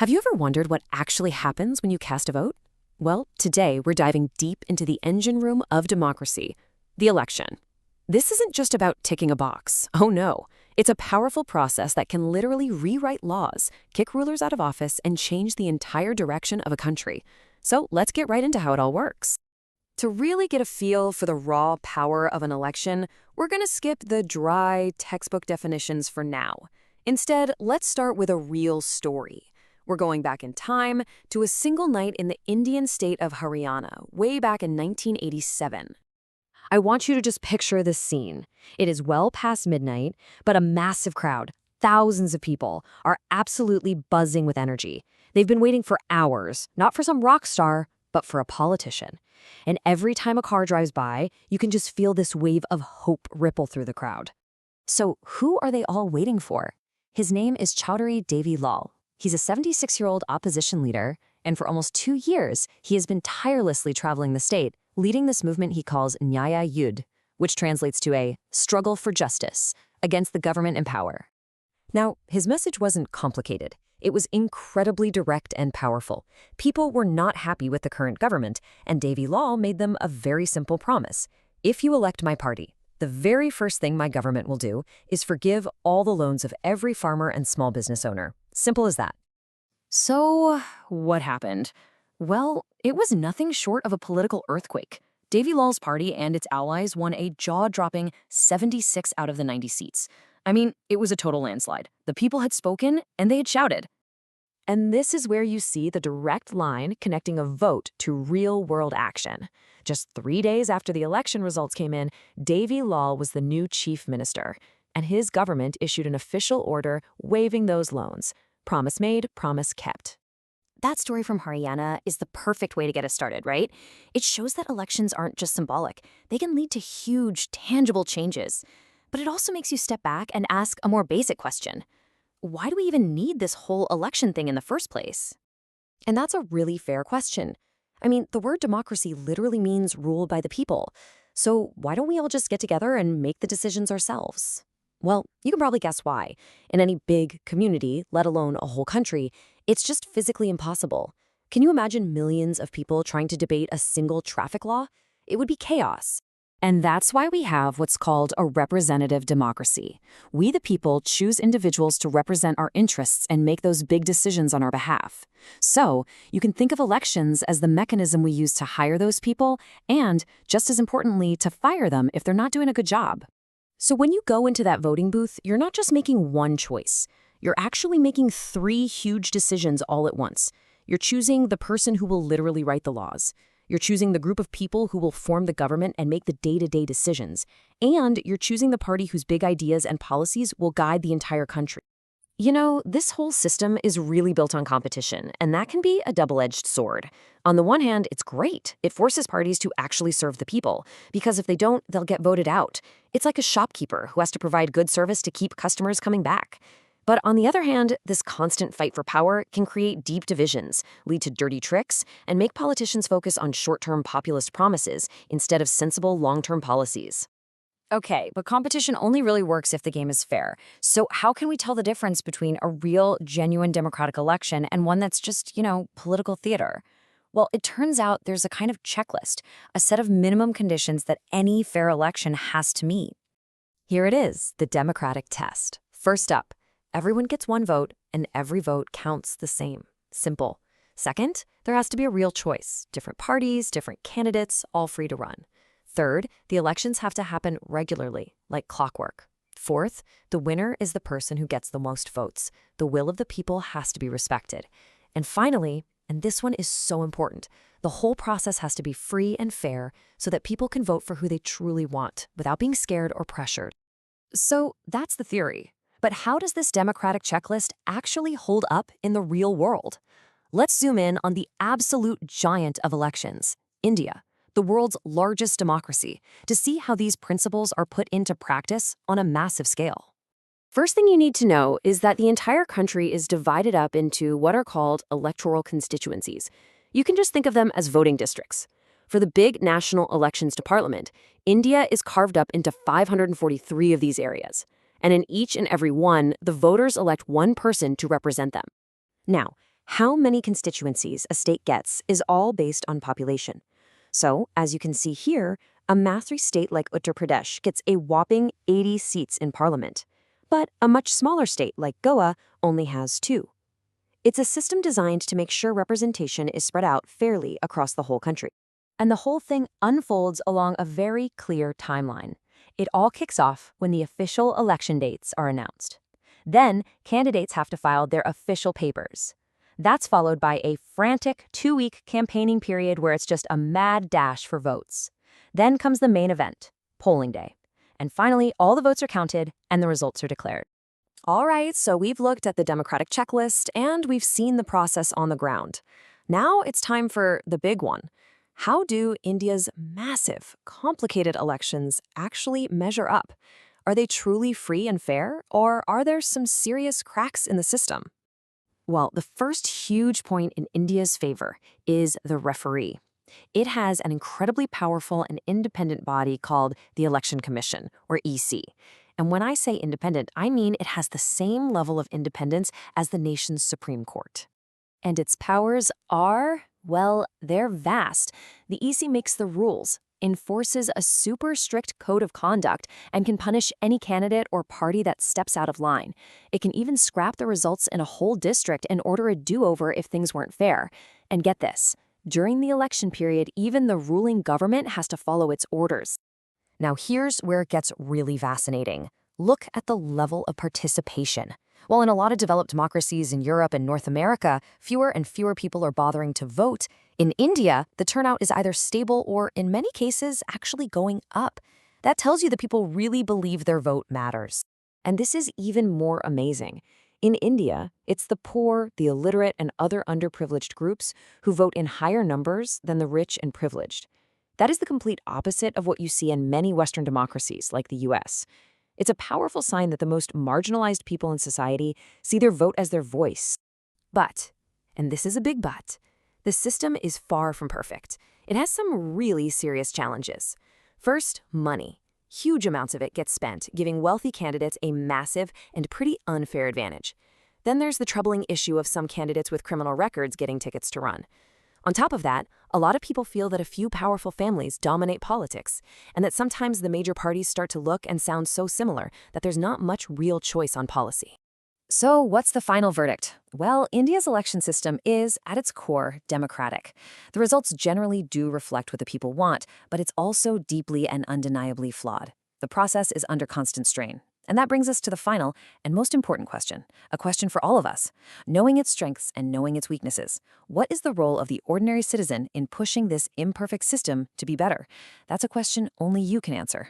Have you ever wondered what actually happens when you cast a vote? Well, today we're diving deep into the engine room of democracy, the election. This isn't just about ticking a box. Oh no. It's a powerful process that can literally rewrite laws, kick rulers out of office, and change the entire direction of a country. So let's get right into how it all works. To really get a feel for the raw power of an election, we're going to skip the dry textbook definitions for now. Instead, let's start with a real story. We're going back in time to a single night in the Indian state of Haryana, way back in 1987. I want you to just picture this scene. It is well past midnight, but a massive crowd, thousands of people, are absolutely buzzing with energy. They've been waiting for hours, not for some rock star, but for a politician. And every time a car drives by, you can just feel this wave of hope ripple through the crowd. So who are they all waiting for? His name is Chaudhary Devi Lal. He's a 76-year-old opposition leader, and for almost 2 years, he has been tirelessly traveling the state, leading this movement he calls Nyaya Yudh, which translates to a struggle for justice against the government in power. Now, his message wasn't complicated. It was incredibly direct and powerful. People were not happy with the current government, and Devi Lal made them a very simple promise. If you elect my party, the very first thing my government will do is forgive all the loans of every farmer and small business owner. Simple as that. So, what happened? Well, it was nothing short of a political earthquake. Devi Lal's party and its allies won a jaw-dropping 76 out of the 90 seats. I mean, it was a total landslide. The people had spoken, and they had shouted. And this is where you see the direct line connecting a vote to real-world action. Just 3 days after the election results came in, Devi Lal was the new chief minister, and his government issued an official order waiving those loans. Promise made, promise kept. That story from Haryana is the perfect way to get us started, right? It shows that elections aren't just symbolic. They can lead to huge, tangible changes. But it also makes you step back and ask a more basic question. Why do we even need this whole election thing in the first place? And that's a really fair question. I mean, the word democracy literally means ruled by the people. So why don't we all just get together and make the decisions ourselves? Well, you can probably guess why. In any big community, let alone a whole country, it's just physically impossible. Can you imagine millions of people trying to debate a single traffic law? It would be chaos. And that's why we have what's called a representative democracy. We, the people, choose individuals to represent our interests and make those big decisions on our behalf. So, you can think of elections as the mechanism we use to hire those people and, just as importantly, to fire them if they're not doing a good job. So when you go into that voting booth, you're not just making one choice. You're actually making 3 huge decisions all at once. You're choosing the person who will literally write the laws. You're choosing the group of people who will form the government and make the day-to-day decisions. And you're choosing the party whose big ideas and policies will guide the entire country. You know, this whole system is really built on competition, and that can be a double-edged sword. On the one hand, it's great. It forces parties to actually serve the people, because if they don't, they'll get voted out. It's like a shopkeeper who has to provide good service to keep customers coming back. But on the other hand, this constant fight for power can create deep divisions, lead to dirty tricks, and make politicians focus on short-term populist promises instead of sensible long-term policies. Okay, but competition only really works if the game is fair. So how can we tell the difference between a real, genuine democratic election and one that's just, political theater? Well, it turns out there's a kind of checklist, a set of minimum conditions that any fair election has to meet. Here it is, the democratic test. First up, everyone gets one vote, and every vote counts the same. Simple. Second, there has to be a real choice. Different parties, different candidates, all free to run. Third, the elections have to happen regularly, like clockwork. Fourth, the winner is the person who gets the most votes. The will of the people has to be respected. And finally, and this one is so important, the whole process has to be free and fair so that people can vote for who they truly want without being scared or pressured. So that's the theory. But how does this democratic checklist actually hold up in the real world? Let's zoom in on the absolute giant of elections, India, the world's largest democracy, to see how these principles are put into practice on a massive scale. First thing you need to know is that the entire country is divided up into what are called electoral constituencies. You can just think of them as voting districts. For the big national elections to parliament, India is carved up into 543 of these areas. And in each and every one, the voters elect one person to represent them. Now, How many constituencies a state gets is all based on population. So, as you can see here, a math-3 state like Uttar Pradesh gets a whopping 80 seats in parliament. But a much smaller state like Goa only has 2. It's a system designed to make sure representation is spread out fairly across the whole country. And the whole thing unfolds along a very clear timeline. It all kicks off when the official election dates are announced. Then, candidates have to file their official papers. That's followed by a frantic 2-week campaigning period where it's just a mad dash for votes. Then comes the main event, polling day. And finally, all the votes are counted and the results are declared. All right, so we've looked at the democratic checklist and we've seen the process on the ground. Now it's time for the big one. How do India's massive, complicated elections actually measure up? Are they truly free and fair, or are there some serious cracks in the system? Well, the first huge point in India's favor is the referee. It has an incredibly powerful and independent body called the Election Commission, or EC. And when I say independent, I mean it has the same level of independence as the nation's Supreme Court. And its powers are, well, they're vast. The EC makes the rules, enforces a super strict code of conduct, and can punish any candidate or party that steps out of line. It can even scrap the results in a whole district and order a do-over if things weren't fair. And get this, during the election period, even the ruling government has to follow its orders. Now here's where it gets really fascinating. Look at the level of participation. While in a lot of developed democracies in Europe and North America, fewer and fewer people are bothering to vote, in India, the turnout is either stable or, in many cases, actually going up. That tells you that people really believe their vote matters. And this is even more amazing. In India, it's the poor, the illiterate, and other underprivileged groups who vote in higher numbers than the rich and privileged. That is the complete opposite of what you see in many Western democracies, like the US. It's a powerful sign that the most marginalized people in society see their vote as their voice. But, and this is a big but, the system is far from perfect. It has some really serious challenges. First, money. Huge amounts of it get spent, giving wealthy candidates a massive and pretty unfair advantage. Then there's the troubling issue of some candidates with criminal records getting tickets to run. On top of that, a lot of people feel that a few powerful families dominate politics, and that sometimes the major parties start to look and sound so similar that there's not much real choice on policy. So what's the final verdict? Well, India's election system is, at its core, democratic. The results generally do reflect what the people want, but it's also deeply and undeniably flawed. The process is under constant strain. And that brings us to the final and most important question, a question for all of us. Knowing its strengths and knowing its weaknesses, what is the role of the ordinary citizen in pushing this imperfect system to be better? That's a question only you can answer.